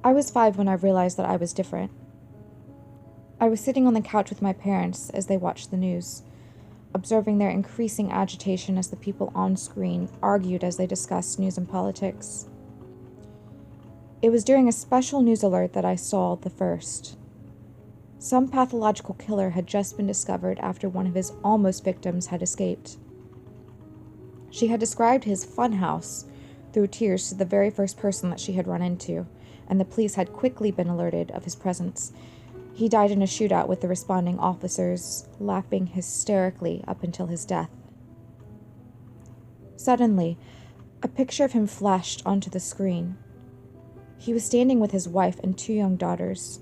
I was 5 when I realized that I was different. I was sitting on the couch with my parents as they watched the news, observing their increasing agitation as the people on screen argued as they discussed news and politics. It was during a special news alert that I saw the first. Some pathological killer had just been discovered after one of his almost victims had escaped. She had described his funhouse through tears to the very first person that she had run into, and the police had quickly been alerted of his presence. He died in a shootout with the responding officers, laughing hysterically up until his death. Suddenly, a picture of him flashed onto the screen. He was standing with his wife and 2 young daughters.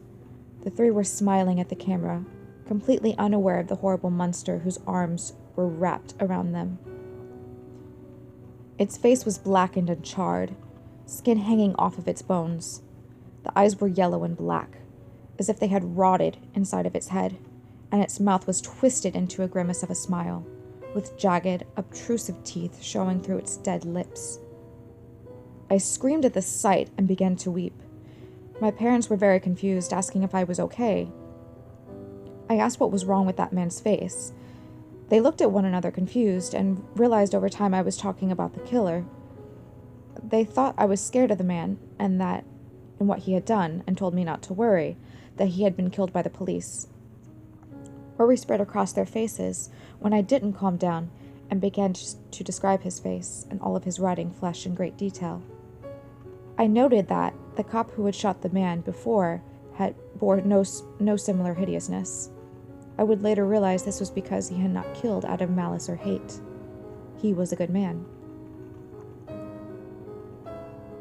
The 3 were smiling at the camera, completely unaware of the horrible monster whose arms were wrapped around them. Its face was blackened and charred, skin hanging off of its bones. The eyes were yellow and black, as if they had rotted inside of its head, and its mouth was twisted into a grimace of a smile, with jagged, obtrusive teeth showing through its dead lips. I screamed at the sight and began to weep. My parents were very confused, asking if I was okay. I asked what was wrong with that man's face. They looked at one another confused and realized over time I was talking about the killer. They thought I was scared of the man and what he had done, and told me not to worry, that he had been killed by the police. Worry spread across their faces when I didn't calm down and began to describe his face and all of his rotting flesh in great detail. I noted that the cop who had shot the man before bore no similar hideousness. I would later realize this was because he had not killed out of malice or hate. He was a good man.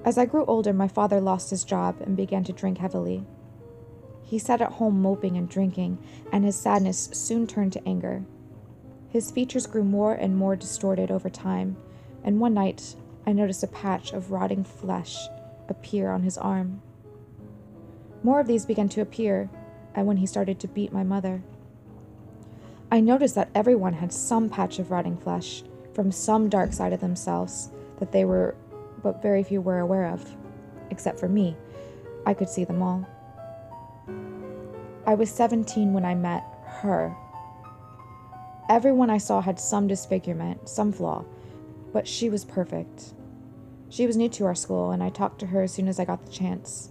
As I grew older, my father lost his job and began to drink heavily. He sat at home moping and drinking, and his sadness soon turned to anger. His features grew more and more distorted over time, and one night I noticed a patch of rotting flesh appear on his arm. More of these began to appear, and when he started to beat my mother. I noticed that everyone had some patch of rotting flesh from some dark side of themselves that but very few were aware of. Except for me. I could see them all. I was 17 when I met her. Everyone I saw had some disfigurement, some flaw, but she was perfect. She was new to our school, and I talked to her as soon as I got the chance.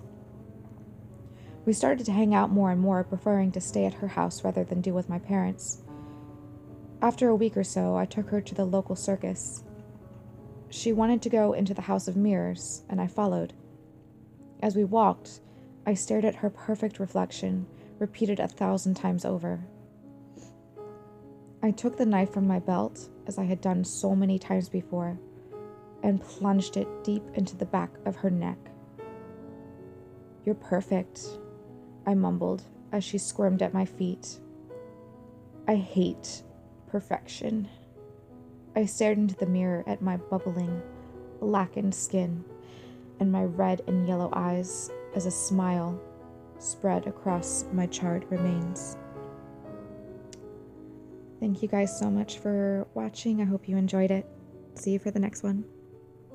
We started to hang out more and more, preferring to stay at her house rather than deal with my parents. After a week or so, I took her to the local circus. She wanted to go into the House of Mirrors, and I followed. As we walked, I stared at her perfect reflection, repeated 1,000 times over. I took the knife from my belt, as I had done so many times before, and plunged it deep into the back of her neck. "You're perfect," I mumbled as she squirmed at my feet. I hate perfection. I stared into the mirror at my bubbling, blackened skin and my red and yellow eyes as a smile spread across my charred remains. Thank you guys so much for watching. I hope you enjoyed it. See you for the next one.